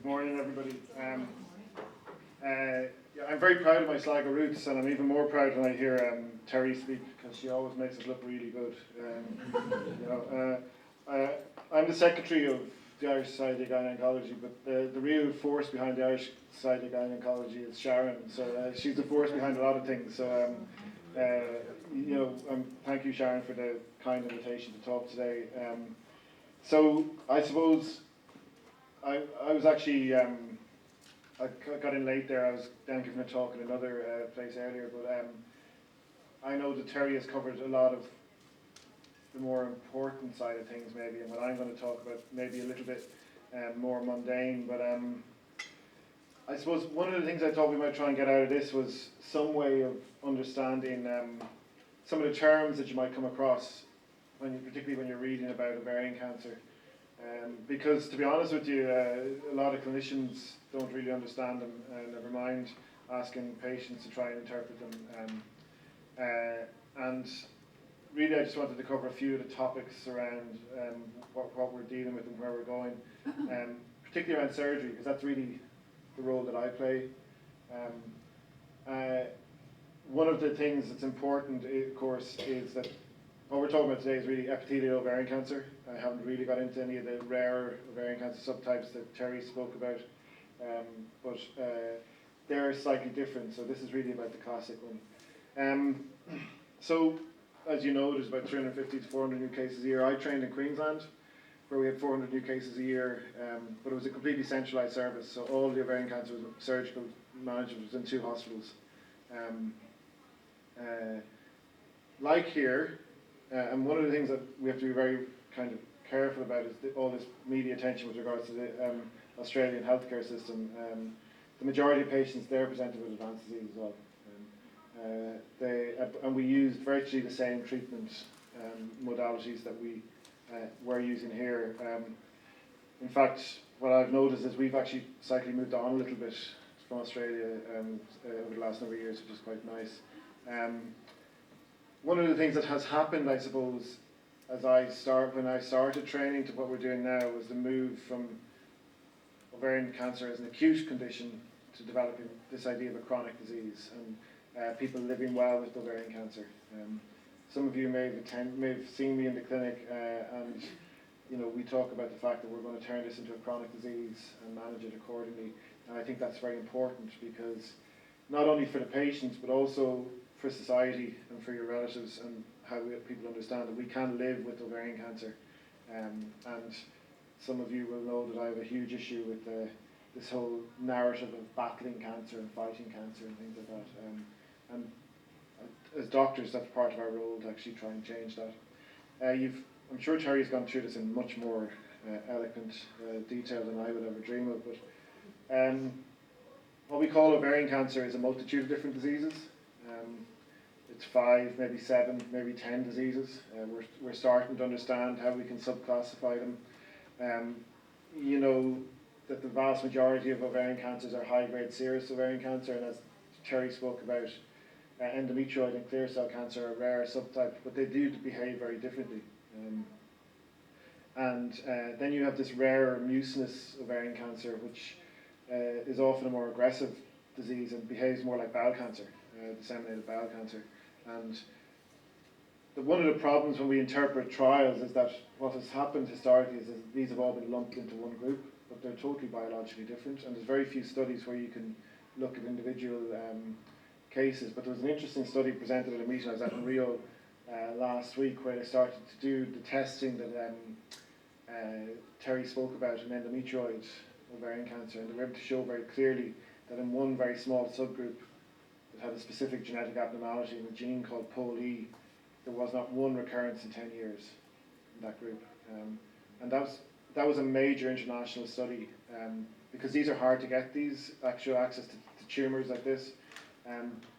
Good morning, everybody. Yeah, I'm very proud of my Sligo roots, and I'm even more proud when I hear Terry speak, because she always makes us look really good. I'm the secretary of the Irish Society of Gynecology, but the real force behind the Irish Society of Gynecology is Sharon. So she's the force behind a lot of things. So thank you, Sharon, for the kind invitation to talk today. So I suppose I was actually I got in late there. I was down giving a talk at another place earlier, but I know that Terry has covered a lot of the more important side of things, maybe, and what I'm going to talk about maybe a little bit more mundane. But I suppose one of the things I thought we might try and get out of this was some way of understanding some of the terms that you might come across, particularly when you're reading about ovarian cancer. Because to be honest with you, a lot of clinicians don't really understand them, never mind asking patients to try and interpret them. And really I just wanted to cover a few of the topics around what we're dealing with and where we're going, particularly around surgery, because that's really the role that I play. One of the things that's important, of course, is that what we're talking about today is really epithelial ovarian cancer. I haven't really got into any of the rare ovarian cancer subtypes that Terry spoke about, but they're slightly different, so this is really about the classic one. So, as you know, there's about 350 to 400 new cases a year. I trained in Queensland, where we had 400 new cases a year, but it was a completely centralised service, so all the ovarian cancer surgical management was in 2 hospitals. Like here, and one of the things that we have to be very kind of careful about is all this media attention with regards to the Australian healthcare system. The majority of patients there presented with advanced disease as well. And we used virtually the same treatment modalities that we were using here. In fact, what I've noticed is we've actually slightly moved on a little bit from Australia over the last number of years, which is quite nice. One of the things that has happened, I suppose, when I started training to what we're doing now, was the move from ovarian cancer as an acute condition to developing this idea of a chronic disease and people living well with ovarian cancer. Some of you may have seen me in the clinic, and we talk about the fact that we're going to turn this into a chronic disease and manage it accordingly. And I think that's very important, because not only for the patients but also for society and for your relatives, and how people understand that we can live with ovarian cancer. And some of you will know that I have a huge issue with this whole narrative of battling cancer and fighting cancer and things like that. And as doctors, that's part of our role to actually try and change that. I'm sure Terry's gone through this in much more eloquent detail than I would ever dream of, but what we call ovarian cancer is a multitude of different diseases. It's 5, maybe 7, maybe 10 diseases. We're starting to understand how we can subclassify them. You know that the vast majority of ovarian cancers are high-grade serous ovarian cancer, and as Terry spoke about, endometrioid and clear cell cancer are rare subtypes, but they do behave very differently. Then you have this rare mucinous ovarian cancer, which is often a more aggressive disease and behaves more like bowel cancer, disseminated bowel cancer. And one of the problems when we interpret trials is that what has happened historically is that these have all been lumped into one group, but they're totally biologically different, and there's very few studies where you can look at individual cases. But there was an interesting study presented at a meeting I was at in Rio last week, where they started to do the testing that Terry spoke about in endometrioid ovarian cancer, and they were able to show very clearly that in one very small subgroup that had a specific genetic abnormality in a gene called POLE, there was not one recurrence in 10 years in that group. And that was a major international study, because these are hard to get, these actual access to tumours like this.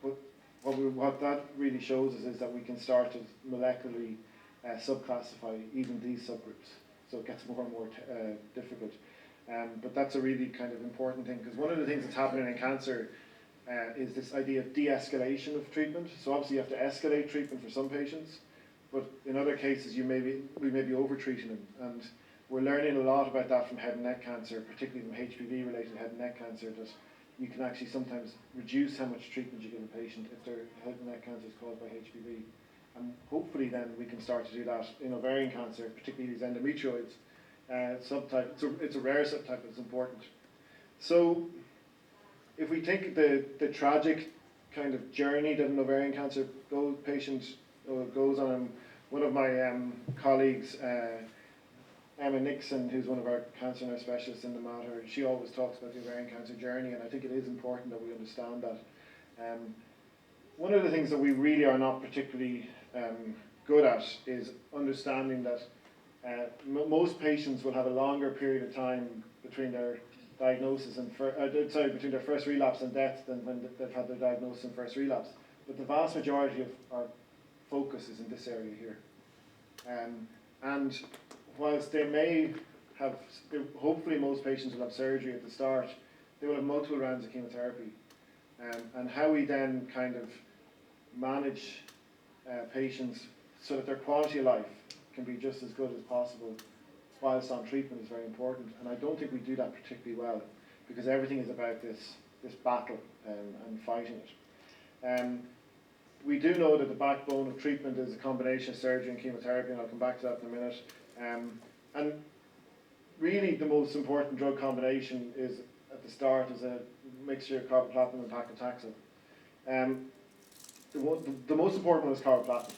But what that really shows us is that we can start to molecularly subclassify even these subgroups. So it gets more and more difficult. But that's a really kind of important thing, because one of the things that's happening in cancer is this idea of de-escalation of treatment. So obviously you have to escalate treatment for some patients, but in other cases we may be over-treating them. And we're learning a lot about that from head and neck cancer, particularly from HPV-related head and neck cancer, that you can actually sometimes reduce how much treatment you give a patient if their head and neck cancer is caused by HPV. And hopefully then we can start to do that in ovarian cancer, particularly these endometrioids subtype. It's a rare subtype that's important. So if we think the tragic kind of journey that an ovarian cancer patient goes on, one of my colleagues, Emma Nixon, who's one of our cancer nurse specialists in the Mater, she always talks about the ovarian cancer journey, and I think it is important that we understand that. One of the things that we really are not particularly good at is understanding that most patients will have a longer period of time between their diagnosis and between their first relapse and death than when they've had their diagnosis and first relapse. But the vast majority of our focus is in this area here. And whilst they may have, hopefully most patients will have surgery at the start, they will have multiple rounds of chemotherapy. And how we then kind of manage patients so that their quality of life can be just as good as possible whilst on treatment is very important. And I don't think we do that particularly well, because everything is about this battle and fighting it. We do know that the backbone of treatment is a combination of surgery and chemotherapy, and I'll come back to that in a minute. And really the most important drug combination is at the start is a mixture of carboplatin and paclitaxel. The most important one is carboplatin.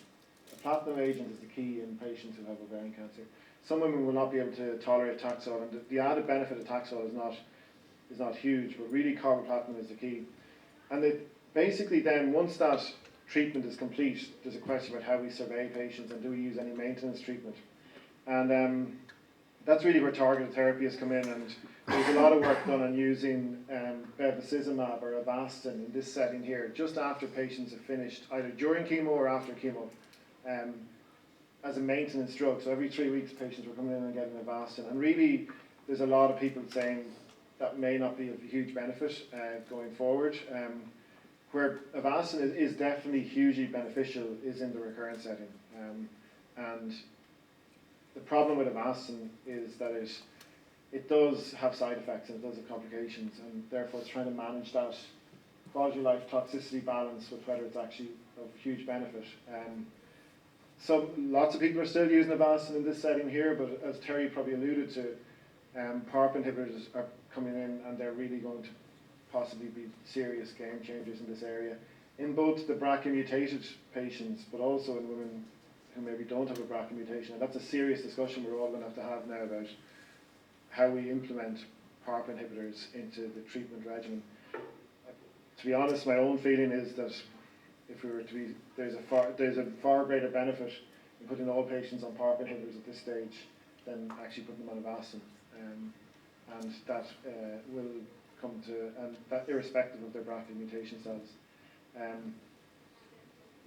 A platinum agent is the key in patients who have ovarian cancer. Some women will not be able to tolerate Taxol, and the added benefit of Taxol is not huge, but really carboplatin is the key. And basically then, once that treatment is complete, there's a question about how we survey patients and do we use any maintenance treatment. And that's really where targeted therapies has come in, and there's a lot of work done on using bevacizumab or Avastin in this setting here, just after patients have finished, either during chemo or after chemo, as a maintenance drug. So every 3 weeks patients were coming in and getting Avastin. And really there's a lot of people saying that may not be of huge benefit going forward. Where Avastin is definitely hugely beneficial is in the recurrent setting. And the problem with Avastin is that it does have side effects and it does have complications, and therefore it's trying to manage that quality of life toxicity balance with whether it's actually of huge benefit. So lots of people are still using Avastin in this setting here, but as Terry probably alluded to, PARP inhibitors are coming in, and they're really going to possibly be serious game changers in this area, in both the BRCA mutated patients, but also in women who maybe don't have a BRCA mutation. And that's a serious discussion we're all going to have now about how we implement PARP inhibitors into the treatment regimen. To be honest, my own feeling is that if we were to be, there's a far greater benefit in putting all patients on PARP inhibitors at this stage than actually putting them on Avastin, and that will come to, and that irrespective of their BRCA mutation status.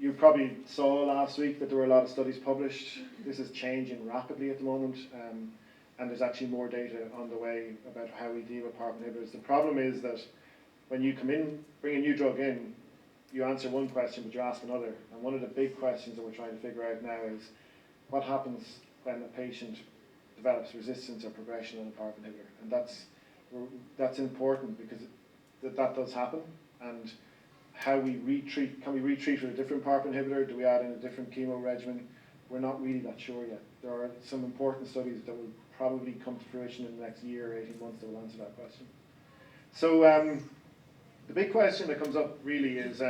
You probably saw last week that there were a lot of studies published. This is changing rapidly at the moment, and there's actually more data on the way about how we deal with PARP inhibitors. The problem is that when you come in, bring a new drug in, you answer one question, but you ask another. And one of the big questions that we're trying to figure out now is what happens when a patient develops resistance or progression on a PARP inhibitor. And that's important, because that does happen. And how we retreat, can we retreat with a different PARP inhibitor? Do we add in a different chemo regimen? We're not really that sure yet. There are some important studies that will probably come to fruition in the next year or 18 months that will answer that question. So the big question that comes up really is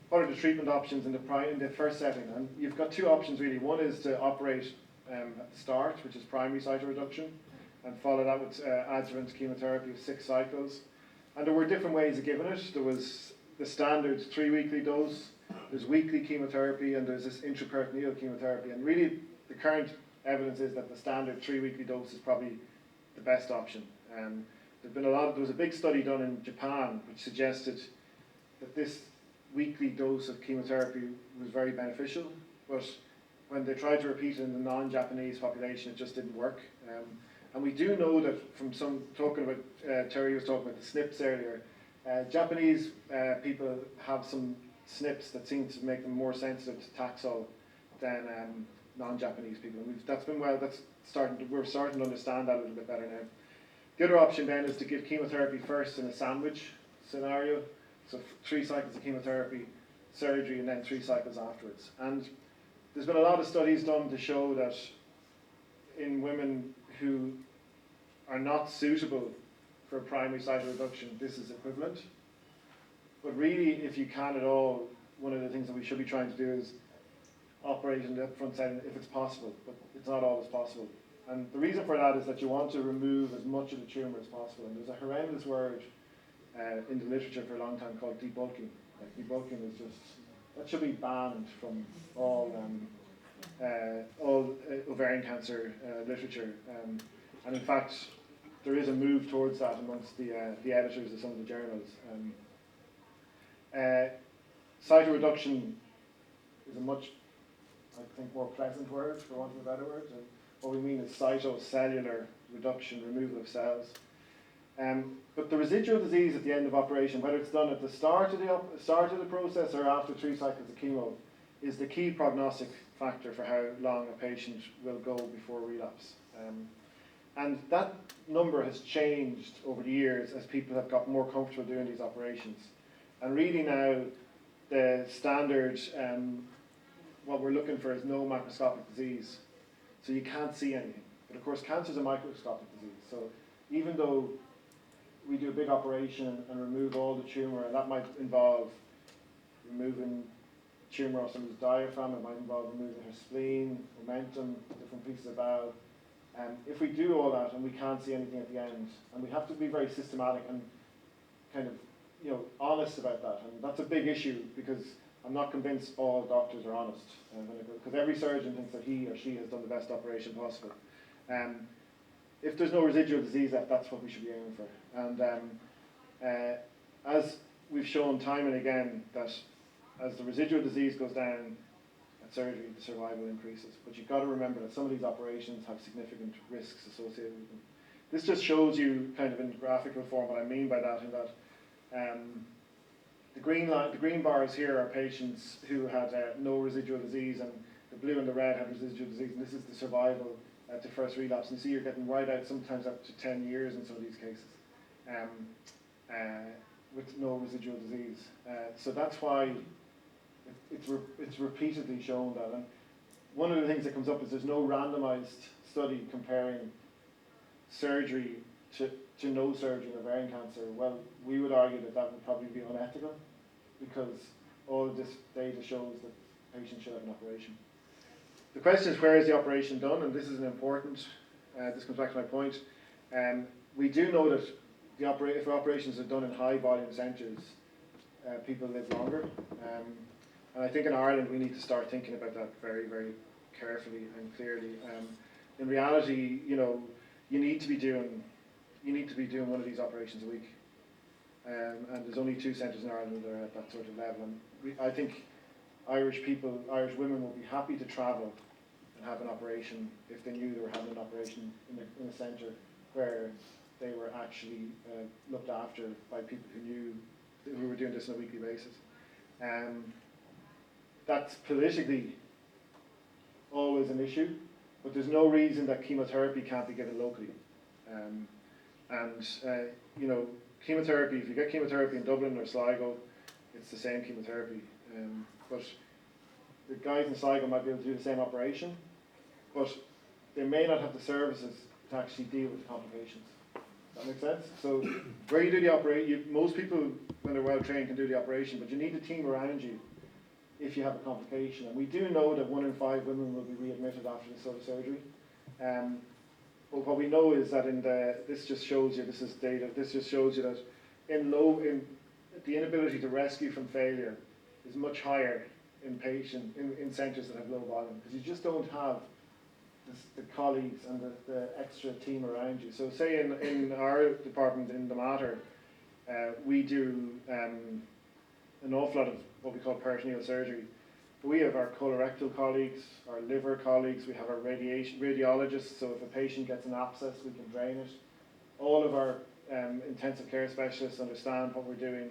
what are the treatment options in the first setting? And you've got two options really. One is to operate at the start, which is primary cytoreduction, and follow that with adjuvant chemotherapy of 6 cycles. And there were different ways of giving it. There was the standard 3-weekly dose, there's weekly chemotherapy, and there's this intraperitoneal chemotherapy. And really the current evidence is that the standard 3-weekly dose is probably the best option. There was a big study done in Japan which suggested that this weekly dose of chemotherapy was very beneficial, but when they tried to repeat it in the non-Japanese population, it just didn't work. And we do know that from some talking about, Terry was talking about the SNPs earlier, Japanese people have some SNPs that seem to make them more sensitive to Taxol than non-Japanese people. And that's we're starting to understand that a little bit better now. The other option then is to give chemotherapy first in a sandwich scenario. So 3 cycles of chemotherapy, surgery, and then 3 cycles afterwards. And there's been a lot of studies done to show that in women who are not suitable for primary cytoreduction, this is equivalent. But really, if you can at all, one of the things that we should be trying to do is operate in the upfront setting if it's possible, but it's not always possible. And the reason for that is that you want to remove as much of the tumour as possible. And there's a horrendous word in the literature for a long time called debulking. Like debulking is just, that should be banned from all ovarian cancer literature. And in fact, there is a move towards that amongst the editors of some of the journals. Cytoreduction is a much, I think, more pleasant word, for want of a better word. And what we mean is cytocellular reduction, removal of cells. But the residual disease at the end of operation, whether it's done at the start of the process or after 3 cycles of chemo, is the key prognostic factor for how long a patient will go before relapse. And that number has changed over the years as people have got more comfortable doing these operations. And really now, the standard, what we're looking for is no macroscopic disease. So you can't see anything. But of course, cancer is a microscopic disease. So even though we do a big operation and remove all the tumour, and that might involve removing tumour off someone's diaphragm, it might involve removing her spleen, momentum, different pieces of bowel. If we do all that and we can't see anything at the end, and we have to be very systematic and kind of, honest about that, and that's a big issue because I'm not convinced all doctors are honest, because every surgeon thinks that he or she has done the best operation possible. If there's no residual disease, that's what we should be aiming for. And as we've shown time and again, that as the residual disease goes down at surgery, the survival increases. But you've got to remember that some of these operations have significant risks associated with them. This just shows you kind of in graphical form what I mean by that, in that the green bars here are patients who had no residual disease, and the blue and the red have residual disease, and this is the survival to first relapse. And see, you're getting right out, sometimes up to 10 years in some of these cases, with no residual disease. So that's why it's repeatedly shown that. And one of the things that comes up is there's no randomized study comparing surgery to no surgery in ovarian cancer. Well, we would argue that would probably be unethical, because all of this data shows that patients should have an operation. The question is, where is the operation done? And this is an important, this comes back to my point. We do know that if operations are done in high volume centres, people live longer. And I think in Ireland we need to start thinking about that very, very carefully and clearly. In reality, you need to be doing one of these operations a week. And there's only 2 centres in Ireland that are at that sort of level. And I think Irish women will be happy to travel and have an operation if they knew they were having an operation in a centre where they were actually looked after by people who were doing this on a weekly basis. That's politically always an issue, but there's no reason that chemotherapy can't be given locally. Chemotherapy, if you get chemotherapy in Dublin or Sligo, it's the same chemotherapy. But the guys in Sligo might be able to do the same operation, but they may not have the services to actually deal with the complications. Does that make sense? So where you do the operation, most people, when they're well trained, can do the operation, but you need a team around you if you have a complication. And we do know that 1 in 5 women will be readmitted after this sort of surgery. But what we know is that this just shows you, this is data, this just shows you that the inability to rescue from failure is much higher in centres that have low volume, because you just don't have the colleagues and the extra team around you. So say in our department in the Mater, we do an awful lot of what we call peritoneal surgery. We have our colorectal colleagues, our liver colleagues, we have our radiologists, so if a patient gets an abscess, we can drain it. All of our intensive care specialists understand what we're doing,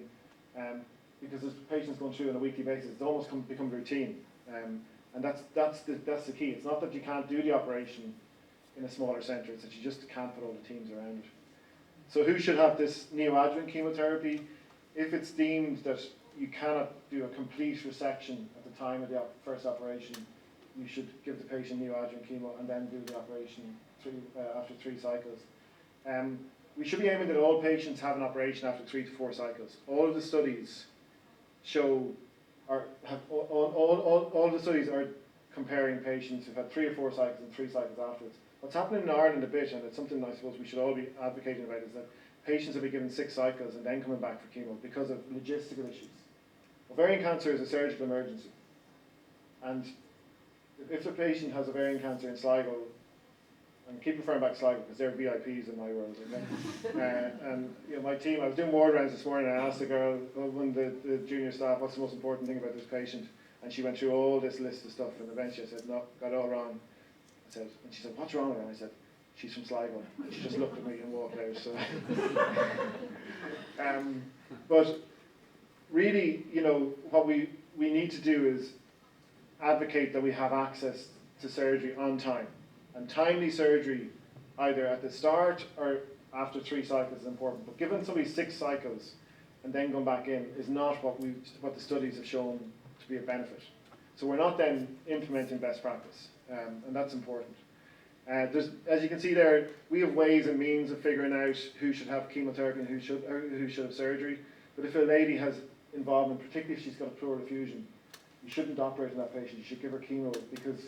because as patients going through on a weekly basis, it's almost become routine. And that's the key. It's not that you can't do the operation, in a smaller centre. It's that you just can't put all the teams around it. So who should have this neoadjuvant chemotherapy? If it's deemed that you cannot do a complete resection at the time of the first operation, you should give the patient neoadjuvant chemo and then do the operation after 3 cycles. We should be aiming that all patients have an operation after 3 to 4 cycles. All of the studies show, all the studies are comparing patients who've had 3 or 4 cycles and 3 cycles afterwards. What's happening in Ireland a bit, and it's something I suppose we should all be advocating about, is that patients will be given 6 cycles and then coming back for chemo because of logistical issues. Ovarian cancer is a surgical emergency, and if the patient has ovarian cancer in Sligo, and keep referring back to Sligo because they're VIPs in my world, okay? And you know, my team, I was doing ward rounds this morning and I asked the girl, one of the junior staff, what's the most important thing about this patient? And she went through all this list of stuff, and eventually I said, no, got it all wrong. And she said, what's wrong with her? And I said, she's from Sligo. And she just looked at me and walked out. So. But really, you know, what we need to do is advocate that we have access to surgery on time. And timely surgery, either at the start or after 3 cycles, is important. But giving somebody 6 cycles and then going back in is not what the studies have shown to be a benefit. So we're not then implementing best practice, and that's important. As you can see there, we have ways and means of figuring out who should have chemotherapy and who should have surgery. But if a lady has involvement, particularly if she's got a pleural effusion, you shouldn't operate on that patient. You should give her chemo, because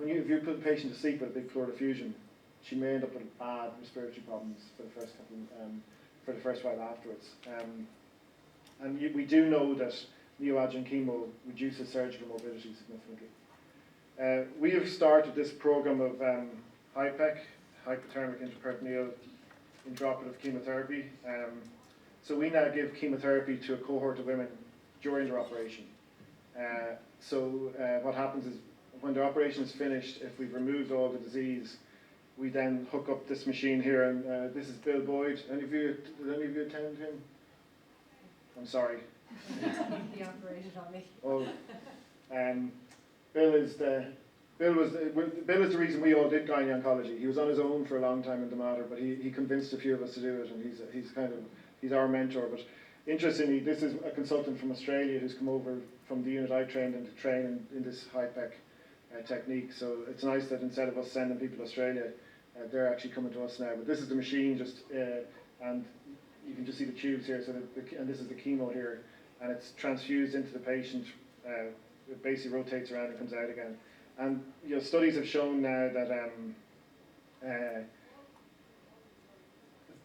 if you put the patient to sleep with a big pleural effusion, she may end up with bad respiratory problems for the first while afterwards. And we do know that neoadjuvant chemo reduces surgical morbidity significantly. We have started this program of HIPEC, hypothermic intraperitoneal intraoperative chemotherapy. So we now give chemotherapy to a cohort of women during their operation. What happens is, when their operation is finished, if we've removed all the disease, we then hook up this machine here, and this is Bill Boyd. Did any of you attend him? I'm sorry. He operated on me. Oh, Bill is the reason we all did gynae oncology. He was on his own for a long time in the matter, but he convinced a few of us to do it, and he's our mentor. But interestingly, this is a consultant from Australia who's come over from the unit I trained in to train in this HIPEC technique. So it's nice that instead of us sending people to Australia, they're actually coming to us now. But this is the machine, and you can just see the tubes here. And this is the chemo here, and it's transfused into the patient. It basically rotates around and comes out again. And you know, studies have shown now that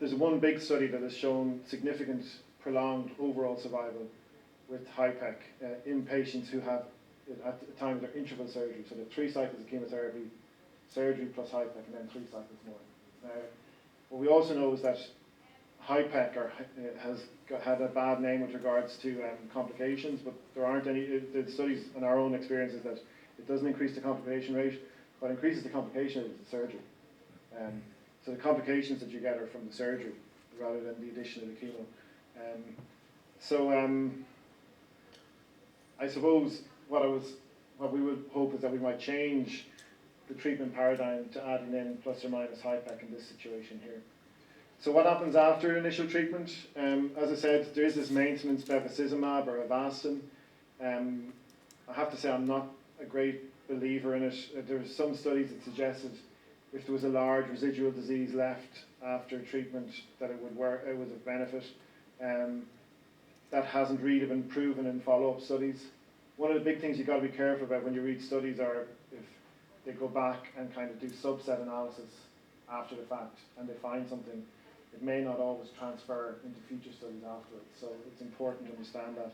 there's one big study that has shown significant prolonged overall survival with HIPEC in patients who have, at the time of their interval surgery, so the 3 cycles of chemotherapy, surgery plus HIPEC, and then 3 cycles more. Now, what we also know is that HIPEC has had a bad name with regards to complications, but there aren't any. The studies and our own experience is that it doesn't increase the complication rate. What increases the complication rate is the surgery. So the complications that you get are from the surgery rather than the addition of the chemo. I suppose what we would hope is that we might change the treatment paradigm to adding in plus or minus HIPEC in this situation here. So what happens after initial treatment? As I said, there is this maintenance bevacizumab or Avastin. I have to say I'm not a great believer in it. There are some studies that suggested if there was a large residual disease left after treatment that it would work, it was of benefit. That hasn't really been proven in follow-up studies. One of the big things you've got to be careful about when you read studies are if they go back and kind of do subset analysis after the fact and they find something, it may not always transfer into future studies afterwards. So it's important to understand that.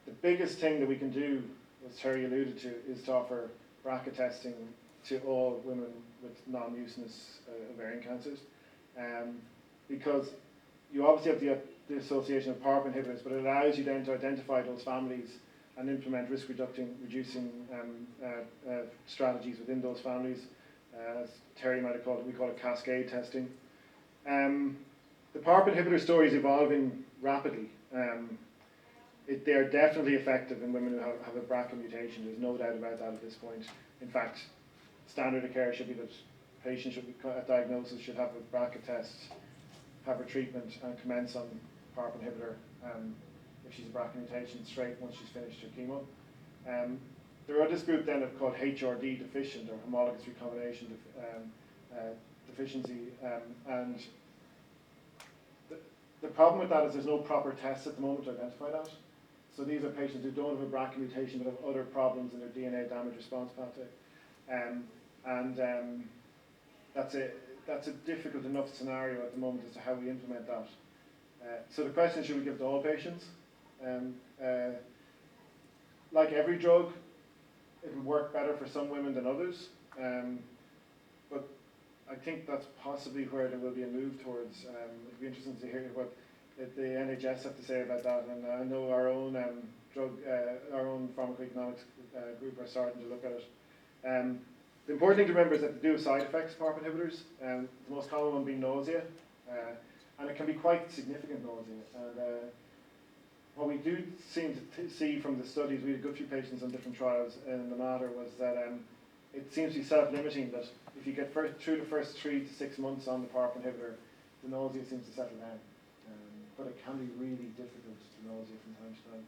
The biggest thing that we can do, as Terry alluded to, is to offer BRCA testing to all women with non-mucinous ovarian cancers. Because you obviously have the association of PARP inhibitors, but it allows you then to identify those families and implement risk-reducing strategies within those families. As Terry might have called it, we call it cascade testing. The PARP inhibitor story is evolving rapidly. They are definitely effective in women who have a BRCA mutation. There's no doubt about that at this point. In fact, standard of care should be that patient should be, at diagnosis should have a BRCA test, have her treatment and commence on PARP inhibitor if she's a BRCA mutation straight once she's finished her chemo. There are this group then called HRD deficient or homologous recombination deficiency, and the problem with that is there's no proper tests at the moment to identify that. So these are patients who don't have a BRCA mutation but have other problems in their DNA damage response pathway. That's a difficult enough scenario at the moment as to how we implement that. So the question is, should we give it to all patients? Like every drug, it will work better for some women than others. But I think that's possibly where there will be a move towards. It'd be interesting to hear what the NHS have to say about that. And I know our own our own pharmacoeconomics group are starting to look at it. The important thing to remember is that they do have side effects, PARP inhibitors. The most common one being nausea, and it can be quite significant nausea. And what we do seem to see from the studies, we had a good few patients on different trials in the matter, was that it seems to be self-limiting, that if you get through the first 3 to 6 months on the PARP inhibitor, the nausea seems to settle down. But it can be really difficult to nausea from time to time.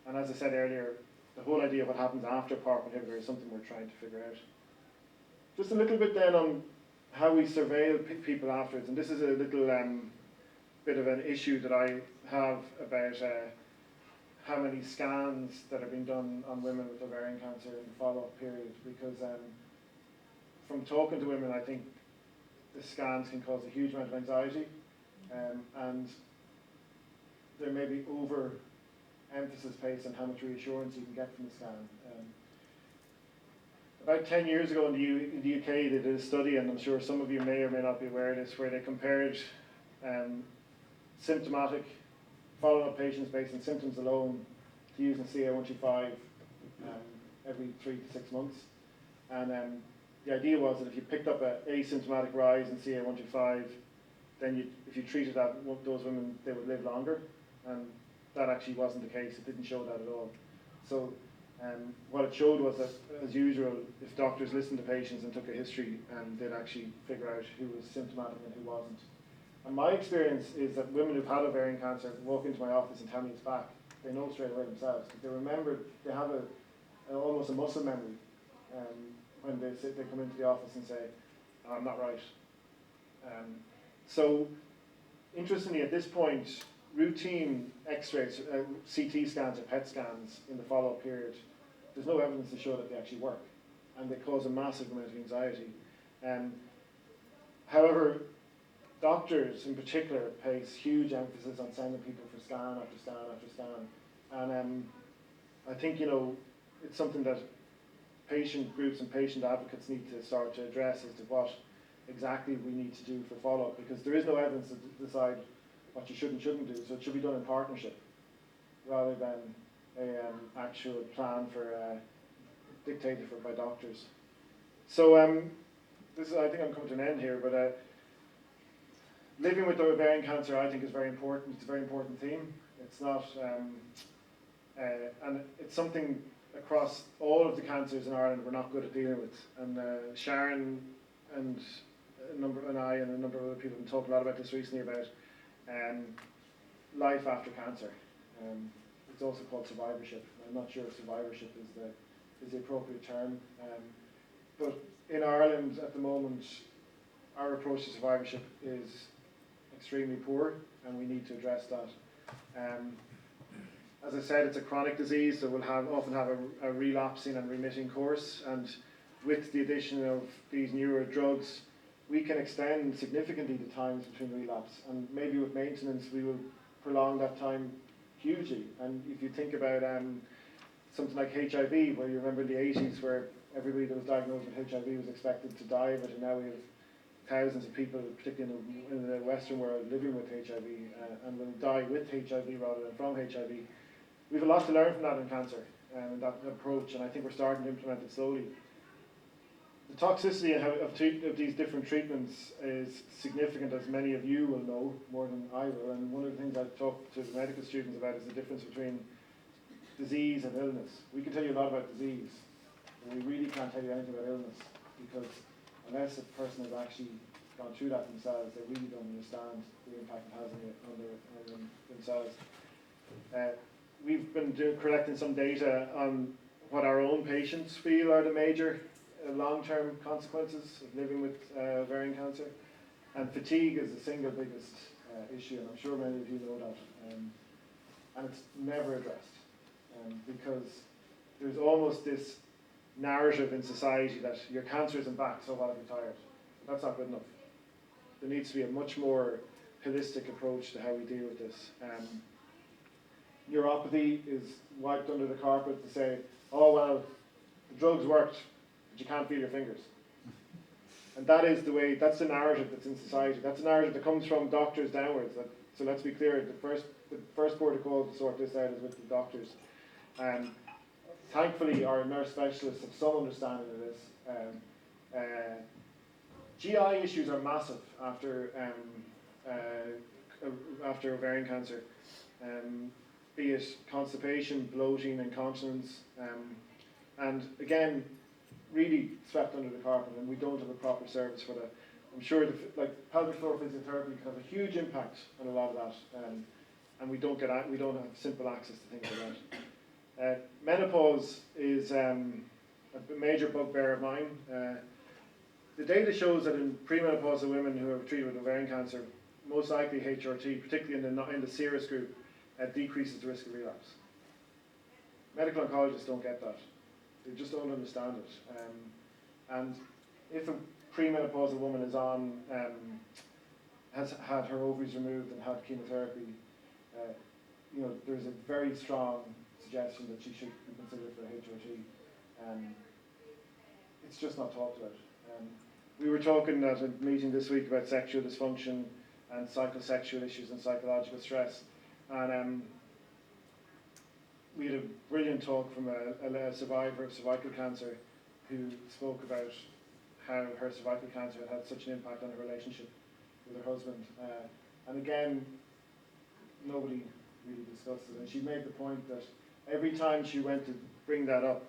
And as I said earlier, the whole idea of what happens after PARP inhibitor is something we're trying to figure out. Just a little bit then on how we surveil people afterwards, and this is a little bit of an issue that I have about how many scans that are being done on women with ovarian cancer in the follow-up period, because from talking to women, I think the scans can cause a huge amount of anxiety, and there may be over-emphasis placed on how much reassurance you can get from the scan. About 10 years ago in the UK, they did a study, and I'm sure some of you may or may not be aware of this, where they compared symptomatic follow-up patients based on symptoms alone to using CA-125 every 3 to 6 months. And the idea was that if you picked up an asymptomatic rise in CA-125, then if you treated those women, they would live longer. And that actually wasn't the case. It didn't show that at all. So what it showed was that, as usual, if doctors listened to patients and took a history, they'd actually figure out who was symptomatic and who wasn't. And my experience is that women who've had ovarian cancer walk into my office and tell me it's back. They know straight away themselves. They remember, they have almost a muscle memory when they come into the office and say, oh, I'm not right. So, interestingly, at this point, routine X-rays, CT scans or PET scans in the follow-up period, there's no evidence to show that they actually work, and they cause a massive amount of anxiety. However, doctors in particular place huge emphasis on sending people for scan after scan after scan, and I think it's something that patient groups and patient advocates need to start to address as to what exactly we need to do for follow-up, because there is no evidence to decide what you should and shouldn't do, so it should be done in partnership rather than an actual plan dictated by doctors. So I think I'm coming to an end here, but living with ovarian cancer, I think, is very important. It's a very important theme. It's not, and it's something across all of the cancers in Ireland we're not good at dealing with. And Sharon and I and a number of other people have talked a lot about this recently, about life after cancer. It's also called survivorship. I'm not sure if survivorship is the appropriate term, but in Ireland at the moment, our approach to survivorship is extremely poor, and we need to address that. As I said, it's a chronic disease, so we'll often have a relapsing and remitting course, and with the addition of these newer drugs, we can extend significantly the times between relapse, and maybe with maintenance we will prolong that time hugely. And if you think about something like HIV, where you remember in the 80s where everybody that was diagnosed with HIV was expected to die of it, and now we have thousands of people, particularly in the Western world, living with HIV, and will die with HIV rather than from HIV. We have a lot to learn from that in cancer, and that approach, and I think we're starting to implement it slowly. The toxicity of these different treatments is significant, as many of you will know more than I will, and one of the things I talk to the medical students about is the difference between disease and illness. We can tell you a lot about disease, but we really can't tell you anything about illness, because unless a person has actually gone through that themselves, they really don't understand the impact it has on themselves. We've been collecting some data on what our own patients feel are the major long-term consequences of living with ovarian cancer. And fatigue is the single biggest issue, and I'm sure many of you know that. And it's never addressed, because there's almost this narrative in society that your cancer isn't back, so what, if you're tired? That's not good enough. There needs to be a much more holistic approach to how we deal with this. Neuropathy is wiped under the carpet to say, oh well, the drugs worked, but you can't feel your fingers. And that is the way, that's the narrative that's in society. That's a narrative that comes from doctors downwards. So let's be clear, the first protocol to sort this out is with the doctors. Thankfully, our nurse specialists have some understanding of this. GI issues are massive after ovarian cancer, be it constipation, bloating, incontinence, and again, really swept under the carpet, and we don't have a proper service for that. I'm sure like pelvic floor physiotherapy has a huge impact on a lot of that, and we don't have simple access to things like that. Menopause is a major bugbear of mine. The data shows that in premenopausal women who are treated with ovarian cancer, most likely HRT, particularly in the serous group, decreases the risk of relapse. Medical oncologists don't get that. They just don't understand it. And if a premenopausal woman is on, has had her ovaries removed and had chemotherapy, there's a very strong suggestion that she should be considered for HRT. It's just not talked about. We were talking at a meeting this week about sexual dysfunction and psychosexual issues and psychological stress. And we had a brilliant talk from a survivor of cervical cancer who spoke about how her cervical cancer had such an impact on her relationship with her husband. And again, nobody really discussed it. And she made the point that every time she went to bring that up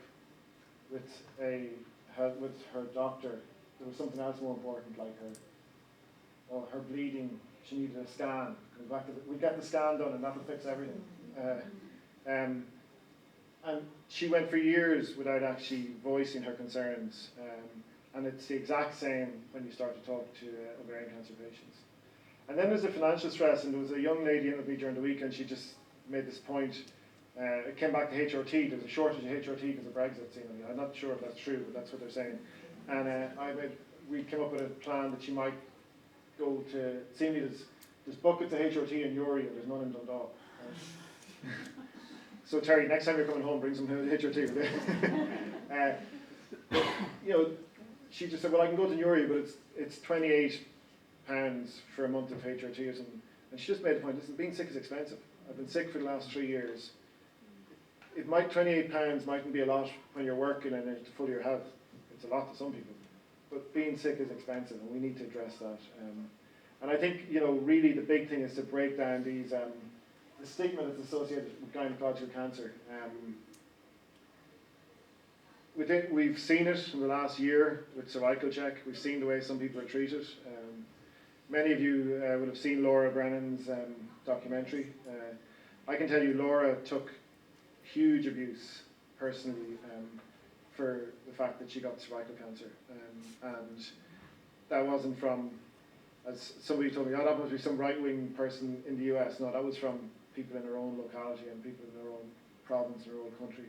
with her doctor, there was something else more important, like her bleeding. She needed a scan. We get the scan done, and that'll fix everything. And she went for years without actually voicing her concerns. And it's the exact same when you start to talk to ovarian cancer patients. And then there's the financial stress, and there was a young lady in with me during the week, and she just made this point. It came back to HRT. There's a shortage of HRT because of Brexit. I'm not sure if that's true, but that's what they're saying. And we came up with a plan that she might go to, seemingly there's buckets of HRT in Uri and there's none in Dundalk. So Terry, next time you're coming home, bring some HRT with you. She just said, well, I can go to Uri, but it's £28 for a month of HRT or something. And she just made the point, listen, being sick is expensive. I've been sick for the last 3 years. £28 mightn't be a lot when you're working and to full your health. It's a lot to some people. But being sick is expensive, and we need to address that. And I think, really the big thing is to break down these, the stigma that's associated with gynecological cancer. We've seen it in the last year with cervical check. We've seen the way some people are treated. Many of you would have seen Laura Brennan's documentary. I can tell you Laura took huge abuse personally for the fact that she got cervical cancer. And that wasn't from, as somebody told me, that must be some right-wing person in the US. No, that was from people in their own locality and people in their own province, their own country.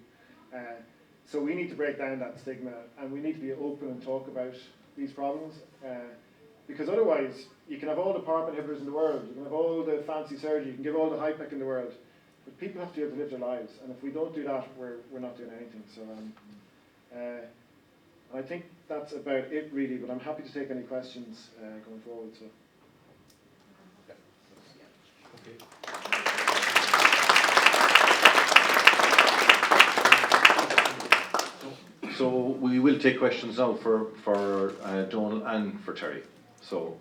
So we need to break down that stigma, and we need to be open and talk about these problems. Because otherwise, you can have all the PARP inhibitors in the world, you can have all the fancy surgery, you can give all the high-tech in the world, but people have to be able to live their lives, and if we don't do that, we're not doing anything. So I think that's about it, really, but I'm happy to take any questions going forward. So. So we will take questions now for Donal and for Terry. So